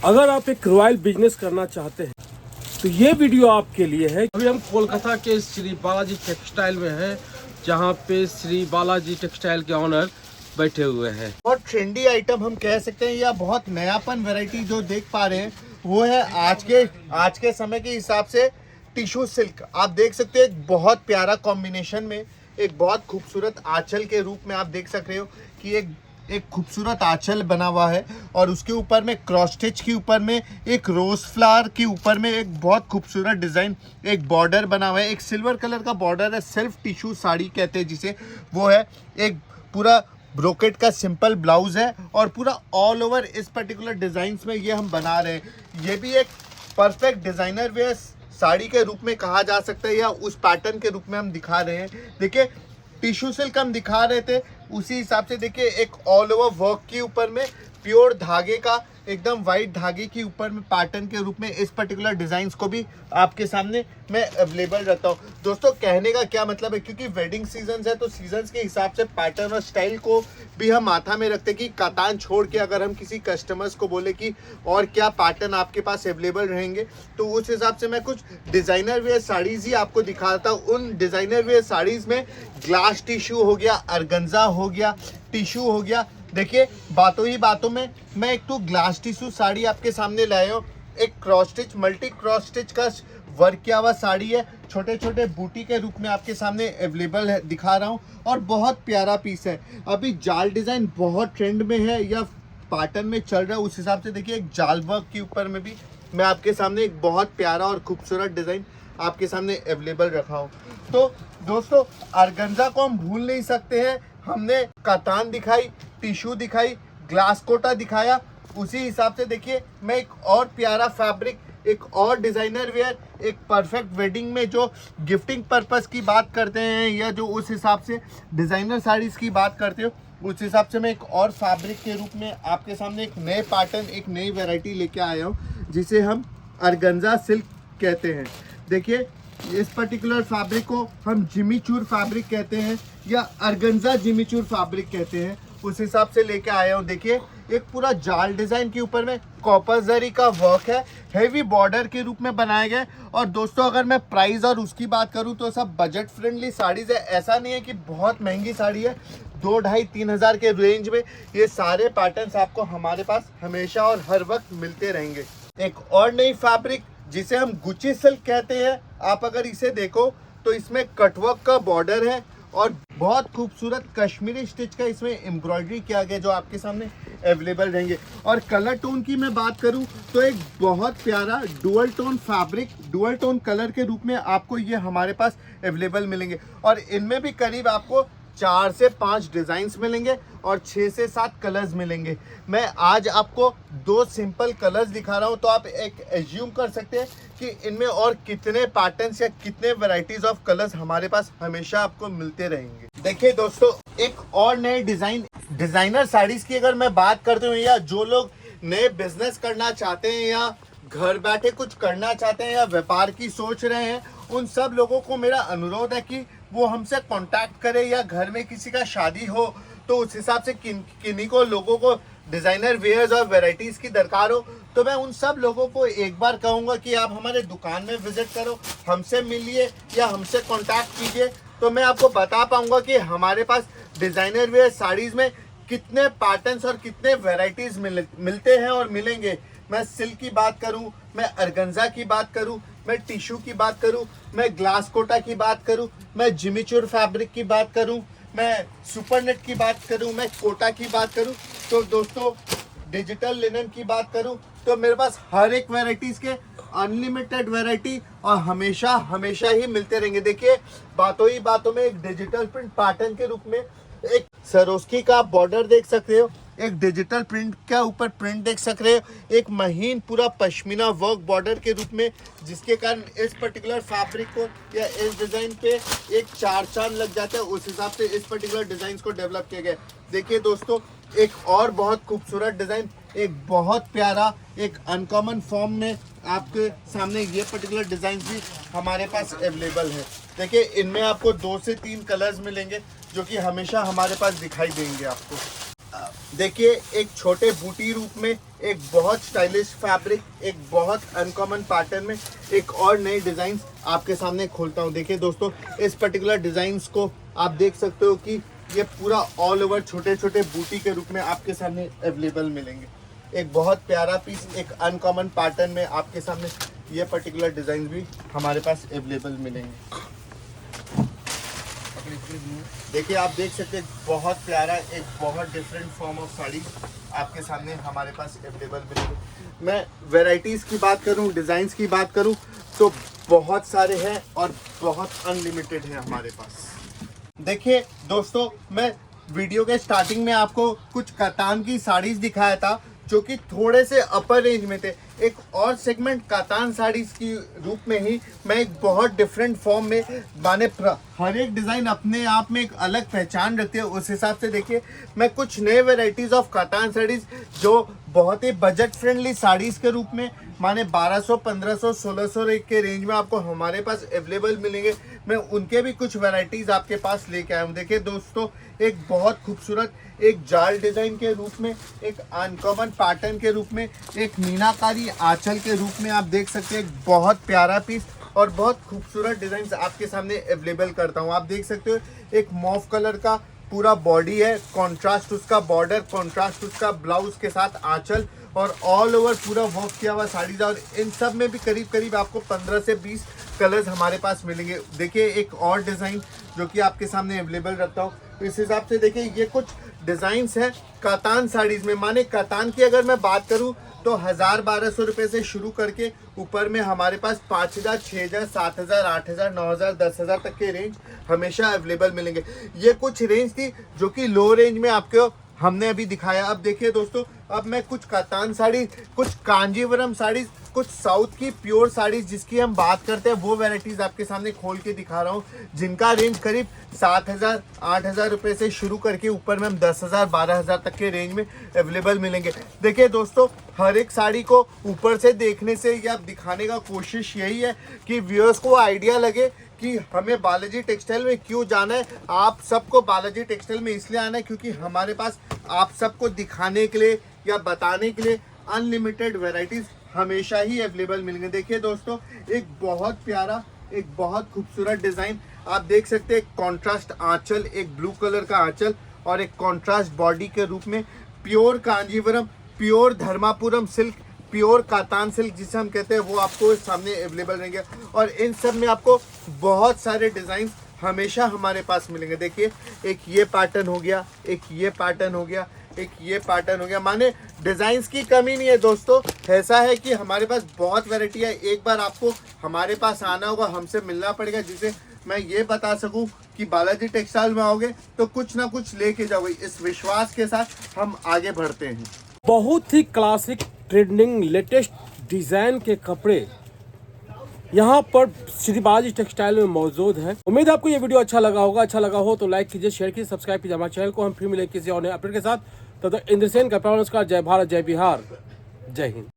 अगर आप एक रॉयल बिजनेस करना चाहते हैं तो ये वीडियो आपके लिए है। अभी हम कोलकाता के श्री बालाजी टेक्सटाइल में हैं, जहाँ पे श्री बालाजी टेक्सटाइल के ऑनर बैठे हुए हैं। बहुत ट्रेंडी आइटम हम कह सकते हैं या बहुत नयापन वैरायटी जो देख पा रहे हैं वो है आज के समय के हिसाब से टिश्यू सिल्क। आप देख सकते हैं एक बहुत प्यारा कॉम्बिनेशन में एक बहुत खूबसूरत आंचल के रूप में आप देख सकते हो कि एक खूबसूरत आंचल बना हुआ है और उसके ऊपर में क्रॉस स्टिच के ऊपर में एक रोज फ्लावर के ऊपर में एक बहुत खूबसूरत डिज़ाइन एक बॉर्डर बना हुआ है। एक सिल्वर कलर का बॉर्डर है, सेल्फ टिश्यू साड़ी कहते हैं जिसे, वो है। एक पूरा ब्रोकेट का सिंपल ब्लाउज है और पूरा ऑल ओवर इस पर्टिकुलर डिज़ाइंस में ये हम बना रहे हैं। ये भी एक परफेक्ट डिज़ाइनर वेयर साड़ी के रूप में कहा जा सकता है या उस पैटर्न के रूप में हम दिखा रहे हैं। देखिए टिश्यू सिल्क हम दिखा रहे थे, उसी हिसाब से देखिए एक ऑल ओवर वर्क के ऊपर में प्योर धागे का एकदम वाइट धागे के ऊपर में पैटर्न के रूप में इस पर्टिकुलर डिज़ाइंस को भी आपके सामने मैं अवेलेबल रहता हूँ। दोस्तों कहने का क्या मतलब है, क्योंकि वेडिंग सीजन है तो सीजन्स के हिसाब से पैटर्न और स्टाइल को भी हम माथा में रखते कि कातान छोड़ के अगर हम किसी कस्टमर्स को बोले कि और क्या पैटर्न आपके पास अवेलेबल रहेंगे तो उस हिसाब से मैं कुछ डिज़ाइनर वेयर साड़ीज़ ही आपको दिखाता हूँ। उन डिज़ाइनर वेयर साड़ीज़ में ग्लास टिश्यू हो गया, अर्गेन्जा हो गया, टिश्यू हो गया। देखिए बातों ही बातों में मैं एक तो ग्लास टिश्यू साड़ी आपके सामने लाया हूँ। एक cross stitch multi cross stitch का वर्क किया हुआ साड़ी है, छोटे छोटे बूटी के रूप में आपके सामने अवेलेबल है, दिखा रहा हूँ और बहुत प्यारा पीस है। अभी जाल डिज़ाइन बहुत ट्रेंड में है या पैटर्न में चल रहा है, उस हिसाब से देखिए एक जाल वर्क के ऊपर में भी मैं आपके सामने एक बहुत प्यारा और खूबसूरत डिज़ाइन आपके सामने अवेलेबल रखा हूँ। तो दोस्तों अर्गेन्जा को हम भूल नहीं सकते हैं। हमने कातान दिखाई, टिश्यू दिखाई, ग्लास कोटा दिखाया, उसी हिसाब से देखिए मैं एक और प्यारा फैब्रिक, एक और डिज़ाइनर वेयर, एक परफेक्ट वेडिंग में जो गिफ्टिंग पर्पस की बात करते हैं या जो उस हिसाब से डिज़ाइनर साड़ीज़ की बात करते हो उस हिसाब से मैं एक और फैब्रिक के रूप में आपके सामने एक नए पैटर्न, एक नई वैरायटी लेके आया हूँ जिसे हम अर्गेन्जा सिल्क कहते हैं। देखिए इस पर्टिकुलर फैब्रिक को हम जिमीचूर फैब्रिक कहते हैं या अर्गेन्जा जिमीचूर फैब्रिक कहते हैं, उस हिसाब से लेके आया हूँ। देखिए एक पूरा जाल डिज़ाइन के ऊपर में कॉपर जरी का वर्क है, हेवी बॉर्डर के रूप में बनाया गया है। और दोस्तों अगर मैं प्राइस और उसकी बात करूँ तो सब बजट फ्रेंडली साड़ीज़ है, ऐसा नहीं है कि बहुत महंगी साड़ी है। 2-2.5-3 हज़ार के रेंज में ये सारे पैटर्न्स आपको हमारे पास हमेशा और हर वक्त मिलते रहेंगे। एक और नई फैब्रिक जिसे हम गुच्ची सिल्क कहते हैं, आप अगर इसे देखो तो इसमें कटवर्क का बॉर्डर है और बहुत खूबसूरत कश्मीरी स्टिच का इसमें एम्ब्रॉयडरी किया गया जो आपके सामने अवेलेबल रहेंगे। और कलर टोन की मैं बात करूं तो एक बहुत प्यारा dual tone fabric, dual tone colour के रूप में आपको ये हमारे पास अवेलेबल मिलेंगे और इनमें भी करीब आपको 4 से 5 डिज़ाइंस मिलेंगे और 6 से 7 कलर्स मिलेंगे। मैं आज आपको 2 सिंपल कलर्स दिखा रहा हूं तो आप एक एज्यूम कर सकते हैं कि इनमें और कितने पैटर्न्स या कितने वैरायटीज ऑफ कलर्स हमारे पास हमेशा आपको मिलते रहेंगे। देखिए दोस्तों एक और नए डिज़ाइनर साड़ीज़ की अगर मैं बात करते हूँ या जो लोग नए बिजनेस करना चाहते हैं या घर बैठे कुछ करना चाहते हैं या व्यापार की सोच रहे हैं, उन सब लोगों को मेरा अनुरोध है कि वो हमसे कांटेक्ट करें या घर में किसी का शादी हो तो उस हिसाब से किन्हीं को लोगों को डिज़ाइनर वेयर्स और वैरायटीज़ की दरकार हो तो मैं उन सब लोगों को एक बार कहूँगा कि आप हमारे दुकान में विजिट करो, हमसे मिलिए या हमसे कांटेक्ट कीजिए तो मैं आपको बता पाऊँगा कि हमारे पास डिज़ाइनर वेयर साड़ीज़ में कितने पैटर्न्स और कितने वैरायटीज़ मिलते हैं और मिलेंगे। मैं सिल्क की बात करूं, मैं अर्गेन्जा की बात करूं, मैं टिश्यू की बात करूं, मैं ग्लास कोटा की बात करूं, मैं जिमीचूर फैब्रिक की बात करूं, मैं सुपरनेट की बात करूं, मैं कोटा की बात करूं तो दोस्तों डिजिटल लिनन की बात करूं तो मेरे पास हर एक वैरायटीज़ के अनलिमिटेड वैरायटी और हमेशा हमेशा ही मिलते रहेंगे। देखिए बातों ही बातों में एक डिजिटल प्रिंट पैटर्न के रूप में एक सरोस्की का बॉर्डर देख सकते हो, एक डिजिटल प्रिंट के ऊपर प्रिंट देख सकते हो, एक महीन पूरा पश्मीना वर्क बॉर्डर के रूप में जिसके कारण इस पर्टिकुलर फैब्रिक को या इस डिज़ाइन पे एक 4 चांद लग जाता है। उस हिसाब से इस पर्टिकुलर डिज़ाइन को डेवलप किया गया। देखिए दोस्तों एक और बहुत खूबसूरत डिज़ाइन, एक बहुत प्यारा एक अनकॉमन फॉर्म में आपके सामने ये पर्टिकुलर डिज़ाइन भी हमारे पास अवेलेबल है। देखिए इनमें आपको 2 से 3 कलर्स मिलेंगे जो कि हमेशा हमारे पास दिखाई देंगे आपको। देखिए एक छोटे बूटी रूप में, एक बहुत स्टाइलिश फैब्रिक, एक बहुत अनकॉमन पैटर्न में एक और नए डिजाइन आपके सामने खोलता हूँ। देखिए दोस्तों, इस पर्टिकुलर डिजाइन को आप देख सकते हो कि ये पूरा ऑल ओवर छोटे छोटे बूटी के रूप में आपके सामने अवेलेबल मिलेंगे। एक बहुत प्यारा पीस, एक अनकॉमन पैटर्न में आपके सामने ये पर्टिकुलर डिजाइन भी हमारे पास अवेलेबल मिलेंगे। देखिए आप देख सकते हैं बहुत प्यारा, एक बहुत डिफरेंट फॉर्म ऑफ साड़ी आपके सामने हमारे पास अवेलेबल मिलेंगे। मैं वैरायटीज़ की बात करूं, डिज़ाइंस की बात करूं तो बहुत सारे हैं और बहुत अनलिमिटेड है हमारे पास। देखिए दोस्तों, मैं वीडियो के स्टार्टिंग में आपको कुछ कातान की साड़ीज दिखाया था जो कि थोड़े से अपर रेंज में थे। एक और सेगमेंट कातान साड़ीज की रूप में ही मैं एक बहुत डिफरेंट फॉर्म में माने हर एक डिज़ाइन अपने आप में एक अलग पहचान रखती है। उस हिसाब से देखिए मैं कुछ नए वेराइटीज़ ऑफ कातान साड़ीज जो बहुत ही बजट फ्रेंडली साड़ीज़ के रूप में माने 1200, 1500, 1600 के रेंज में आपको हमारे पास अवेलेबल मिलेंगे। मैं उनके भी कुछ वैरायटीज़ आपके पास लेके आया हूँ। देखिए दोस्तों, एक बहुत खूबसूरत एक जाल डिज़ाइन के रूप में, एक अनकॉमन पैटर्न के रूप में, एक मीनाकारी आंचल के रूप में आप देख सकते हैं। एक बहुत प्यारा पीस और बहुत खूबसूरत डिज़ाइन आपके सामने अवेलेबल करता हूँ। आप देख सकते हो एक मॉव कलर का पूरा बॉडी है, कॉन्ट्रास्ट उसका बॉर्डर, कॉन्ट्रास्ट उसका ब्लाउज के साथ आंचल और ऑल ओवर पूरा वर्क किया हुआ साड़ीज। और इन सब में भी करीब करीब आपको 15 से 20 कलर्स हमारे पास मिलेंगे। देखिए एक और डिज़ाइन जो कि आपके सामने अवेलेबल रखता हूँ। इस हिसाब से देखिए ये कुछ डिज़ाइंस हैं कातान साड़ीज़ में। माने कातान की अगर मैं बात करूँ तो 1000-1200 रुपये से शुरू करके ऊपर में हमारे पास 5000, 6000, 7000, 8000, 9000, 10000 तक के रेंज हमेशा अवेलेबल मिलेंगे। ये कुछ रेंज थी जो कि लो रेंज में आपको हमने अभी दिखाया। अब देखिए दोस्तों, अब मैं कुछ कातान साड़ी, कुछ कांजीवरम साड़ी, कुछ साउथ की प्योर साड़ीज जिसकी हम बात करते हैं वो वैरायटीज़ आपके सामने खोल के दिखा रहा हूँ, जिनका रेंज करीब 7000, 8000 रुपये से शुरू करके ऊपर में हम 10000, 12000 तक के रेंज में अवेलेबल मिलेंगे। देखिए दोस्तों, हर एक साड़ी को ऊपर से देखने से या दिखाने का कोशिश यही है कि व्यूअर्स को आइडिया लगे कि हमें बालाजी टेक्सटाइल में क्यों जाना है। आप सबको बालाजी टेक्सटाइल में इसलिए आना है क्योंकि हमारे पास आप सबको दिखाने के लिए या बताने के लिए अनलिमिटेड वैरायटीज़ हमेशा ही अवेलेबल मिलेंगे। देखिए दोस्तों, एक बहुत प्यारा, एक बहुत खूबसूरत डिज़ाइन आप देख सकते हैं। कॉन्ट्रास्ट आंचल, एक ब्लू कलर का आंचल और एक कॉन्ट्रास्ट बॉडी के रूप में pure Kanjeevaram, pure Dharmapuram silk, pure Katan silk जिसे हम कहते हैं वो आपको सामने अवेलेबल रहेंगे। और इन सब में आपको बहुत सारे डिज़ाइन हमेशा हमारे पास मिलेंगे। देखिए एक ये पैटर्न हो गया, एक ये पैटर्न हो गया, एक ये पैटर्न हो गया। माने डिज़ाइंस की कमी नहीं है दोस्तों। ऐसा है कि हमारे पास बहुत वैरायटी है। एक बार आपको हमारे पास आना होगा, हमसे मिलना पड़ेगा, जिसे मैं ये बता सकूं कि बालाजी टेक्सटाइल में आओगे तो कुछ ना कुछ लेके जाओगे। इस विश्वास के साथ हम आगे बढ़ते हैं। बहुत ही क्लासिक, ट्रेंडिंग, लेटेस्ट डिज़ाइन के कपड़े यहाँ पर श्री बालाजी टेक्सटाइल में मौजूद है। उम्मीद है आपको ये वीडियो अच्छा लगा होगा। अच्छा लगा हो तो लाइक कीजिए, शेयर कीजिए, सब्सक्राइब कीजिए हमारे चैनल को। हम फिर मिलेंगे किसी और नए अपडेट के साथ। तब तक इंद्रसेन का नमस्कार। जय भारत, जय बिहार, जय हिंद।